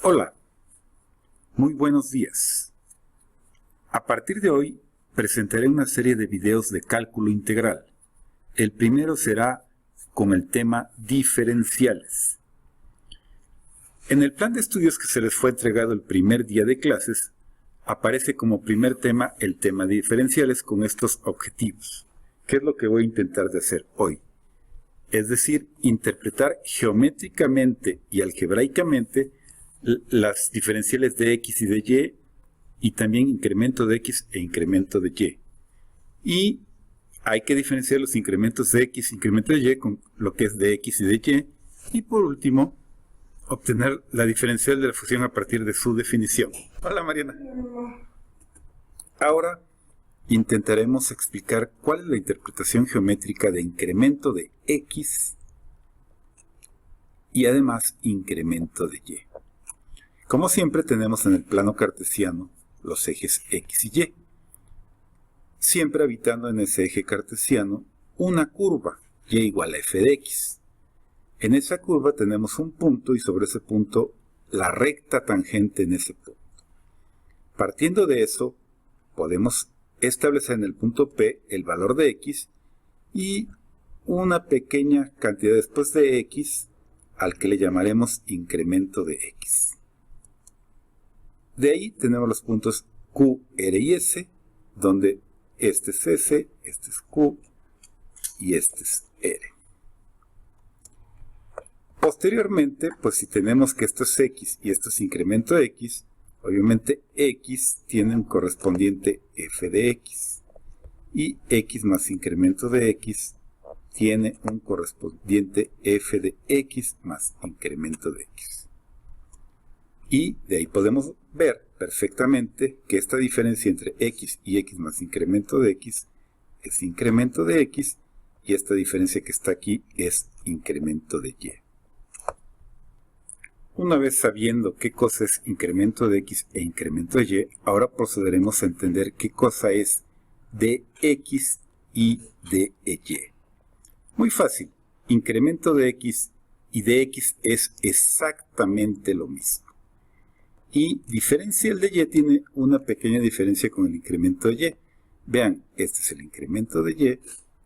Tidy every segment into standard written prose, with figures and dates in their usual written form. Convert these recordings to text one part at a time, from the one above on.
Hola, muy buenos días. A partir de hoy presentaré una serie de videos de cálculo integral. El primero será con el tema diferenciales. En el plan de estudios que se les fue entregado el primer día de clases, aparece como primer tema el tema de diferenciales con estos objetivos, que es lo que voy a intentar de hacer hoy. Es decir, interpretar geométricamente y algebraicamente las diferenciales de x y de y también incremento de x e incremento de y. Y hay que diferenciar los incrementos de x e incremento de y con lo que es de x y de y. Y por último, obtener la diferencial de la función a partir de su definición. Hola, Mariana. Ahora intentaremos explicar cuál es la interpretación geométrica de incremento de x y además incremento de y. Como siempre tenemos en el plano cartesiano los ejes x y y, siempre habitando en ese eje cartesiano una curva, y igual a f de x. En esa curva tenemos un punto y sobre ese punto la recta tangente en ese punto. Partiendo de eso, podemos establecer en el punto P el valor de x y una pequeña cantidad después de x al que le llamaremos incremento de x. De ahí tenemos los puntos Q, R y S, donde este es S, este es Q y este es R. Posteriormente, pues si tenemos que esto es X y esto es incremento de X, obviamente X tiene un correspondiente f de X. Y X más incremento de X tiene un correspondiente f de X más incremento de X. Y de ahí podemos ver perfectamente que esta diferencia entre x y x más incremento de x es incremento de x y esta diferencia que está aquí es incremento de y. Una vez sabiendo qué cosa es incremento de x e incremento de y, ahora procederemos a entender qué cosa es de x y de y. Muy fácil, incremento de x y de x es exactamente lo mismo. Y diferencial de y tiene una pequeña diferencia con el incremento de y. Vean, este es el incremento de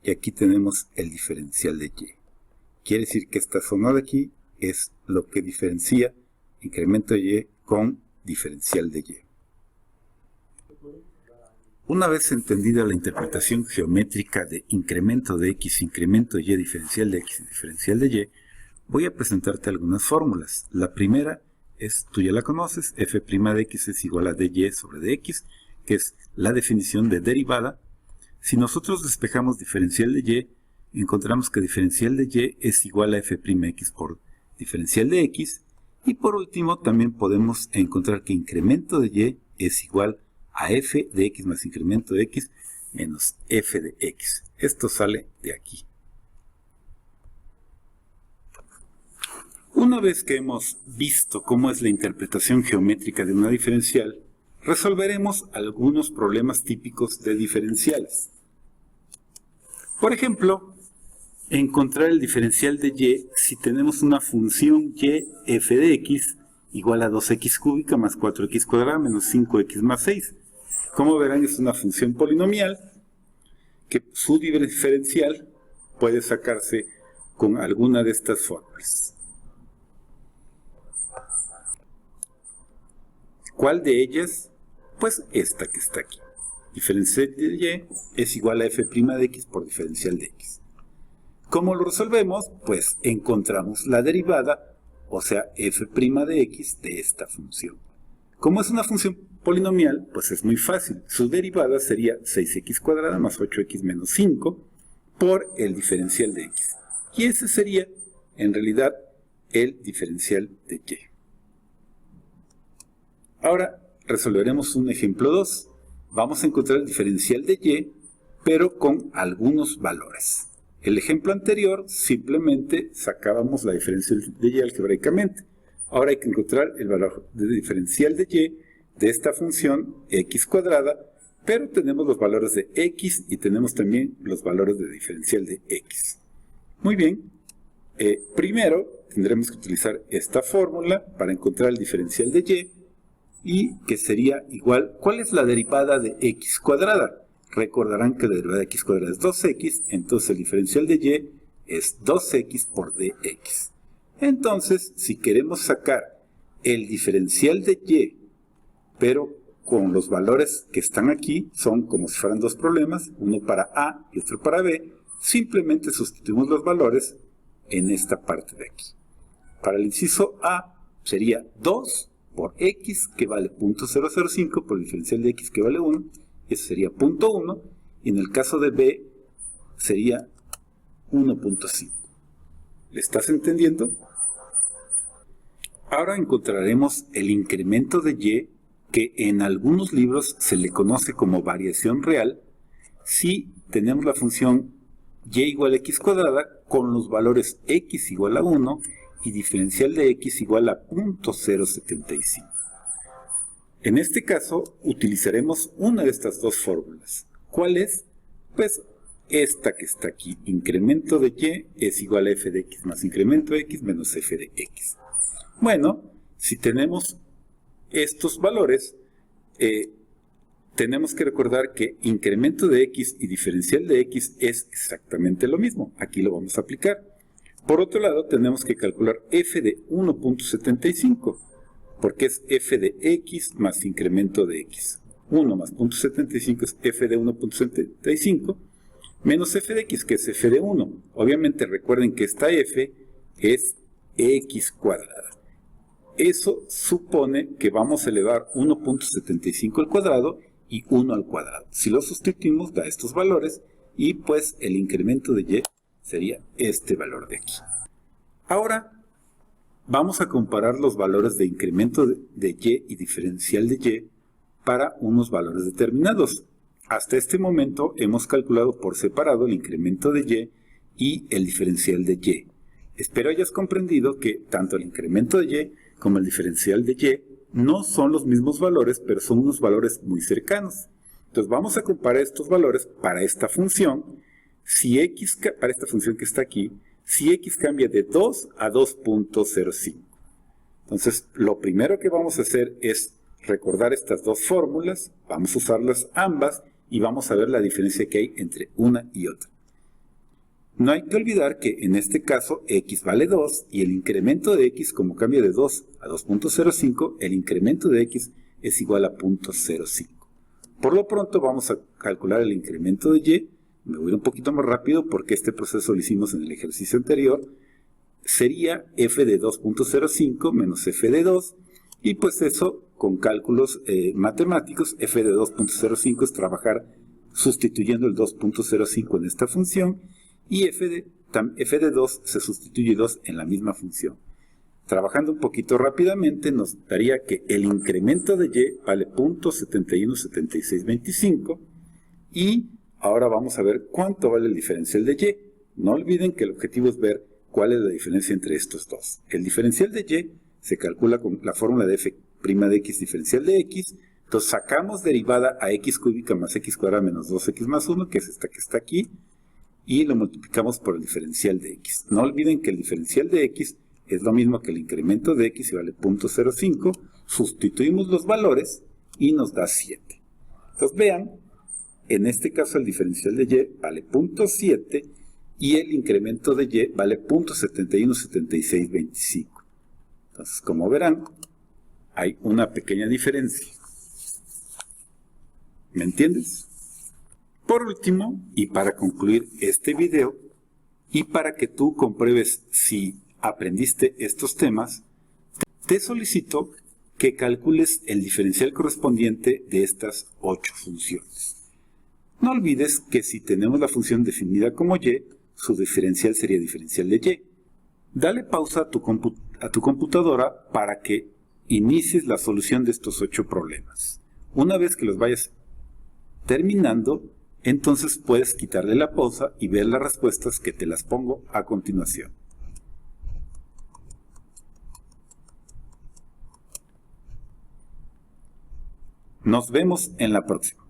y aquí tenemos el diferencial de y. Quiere decir que esta zona de aquí es lo que diferencia incremento de y con diferencial de y. Una vez entendida la interpretación geométrica de incremento de x, incremento de y, diferencial de x y diferencial de y, voy a presentarte algunas fórmulas. La primera tú ya la conoces, f' de x es igual a dy sobre dx, que es la definición de derivada. Si nosotros despejamos diferencial de y, encontramos que diferencial de y es igual a f'x por diferencial de x. Y por último, también podemos encontrar que incremento de y es igual a f de x más incremento de x menos f de x. Esto sale de aquí. Una vez que hemos visto cómo es la interpretación geométrica de una diferencial, resolveremos algunos problemas típicos de diferenciales. Por ejemplo, encontrar el diferencial de y si tenemos una función y f de x igual a 2x cúbica más 4x cuadrada menos 5x más 6. Como verán, es una función polinomial que su diferencial puede sacarse con alguna de estas fórmulas. ¿Cuál de ellas? Pues esta que está aquí. Diferencial de y es igual a f' de x por diferencial de x. ¿Cómo lo resolvemos? Pues encontramos la derivada, o sea, f' de x de esta función. Como es una función polinomial, pues es muy fácil. Su derivada sería 6x cuadrada más 8x menos 5 por el diferencial de x. Y ese sería, en realidad, el diferencial de y. Ahora resolveremos un ejemplo 2. Vamos a encontrar el diferencial de y, pero con algunos valores. El ejemplo anterior simplemente sacábamos la diferencial de y algebraicamente. Ahora hay que encontrar el valor de diferencial de y de esta función x cuadrada, pero tenemos los valores de x y tenemos también los valores de diferencial de x. Muy bien, Primero tendremos que utilizar esta fórmula para encontrar el diferencial de y que sería igual. ¿Cuál es la derivada de x cuadrada? Recordarán que la derivada de x cuadrada es 2x, entonces el diferencial de y es 2x por dx. Entonces, si queremos sacar el diferencial de y, pero con los valores que están aquí, son como si fueran dos problemas, uno para a y otro para b, simplemente sustituimos los valores en esta parte de aquí. Para el inciso a sería 2 por x, que vale 0.005, por el diferencial de x, que vale 1, y eso sería 0.1, y en el caso de b sería 1.5. ¿Le estás entendiendo? Ahora encontraremos el incremento de y, que en algunos libros se le conoce como variación real, si tenemos la función y igual a x cuadrada con los valores x igual a 1 y diferencial de x igual a 0.075. En este caso utilizaremos una de estas dos fórmulas. ¿Cuál es? Pues esta que está aquí, incremento de y es igual a f de x más incremento de x menos f de x. Bueno, si tenemos estos valores, tenemos que recordar que incremento de x y diferencial de x es exactamente lo mismo. Aquí lo vamos a aplicar. Por otro lado, tenemos que calcular f de 1.75, porque es f de x más incremento de x. 1 más 0.75 es f de 1.75 menos f de x, que es f de 1. Obviamente recuerden que esta f es x cuadrada. Eso supone que vamos a elevar 1.75 al cuadrado y 1 al cuadrado. Si lo sustituimos, da estos valores y pues el incremento de y sería este valor de aquí. Ahora vamos a comparar los valores de incremento de y diferencial de y para unos valores determinados. Hasta este momento hemos calculado por separado el incremento de y el diferencial de y. Espero hayas comprendido que tanto el incremento de y como el diferencial de y no son los mismos valores, pero son unos valores muy cercanos. Entonces vamos a comparar estos valores para esta función. Si x, para esta función que está aquí, si x cambia de 2 a 2.05. Entonces lo primero que vamos a hacer es recordar estas dos fórmulas, vamos a usarlas ambas y vamos a ver la diferencia que hay entre una y otra. No hay que olvidar que en este caso x vale 2 y el incremento de x, como cambia de 2 a 2.05, el incremento de x es igual a 0.05. Por lo pronto vamos a calcular el incremento de y. Me voy a ir un poquito más rápido porque este proceso lo hicimos en el ejercicio anterior. Sería f de 2.05 menos f de 2 y pues eso con cálculos matemáticos, f de 2.05 es trabajar sustituyendo el 2.05 en esta función. Y f de 2 se sustituye 2 en la misma función. Trabajando un poquito rápidamente nos daría que el incremento de y vale 0.717625 y ahora vamos a ver cuánto vale el diferencial de y. No olviden que el objetivo es ver cuál es la diferencia entre estos dos. El diferencial de y se calcula con la fórmula de f' de x diferencial de x. Entonces sacamos derivada a x cúbica más x cuadrada menos 2x más 1, que es esta que está aquí, y lo multiplicamos por el diferencial de x. No olviden que el diferencial de x es lo mismo que el incremento de x y vale 0.05. Sustituimos los valores y nos da 7. Entonces vean, en este caso el diferencial de y vale 0.7 y el incremento de y vale 0.717625. Entonces, como verán, hay una pequeña diferencia. ¿Me entiendes? Por último, y para concluir este video, y para que tú compruebes si aprendiste estos temas, te solicito que calcules el diferencial correspondiente de estas 8 funciones. No olvides que si tenemos la función definida como y, su diferencial sería diferencial de y. Dale pausa a tu computadora para que inicies la solución de estos 8 problemas. Una vez que los vayas terminando, entonces puedes quitarle la pausa y ver las respuestas que te las pongo a continuación. Nos vemos en la próxima.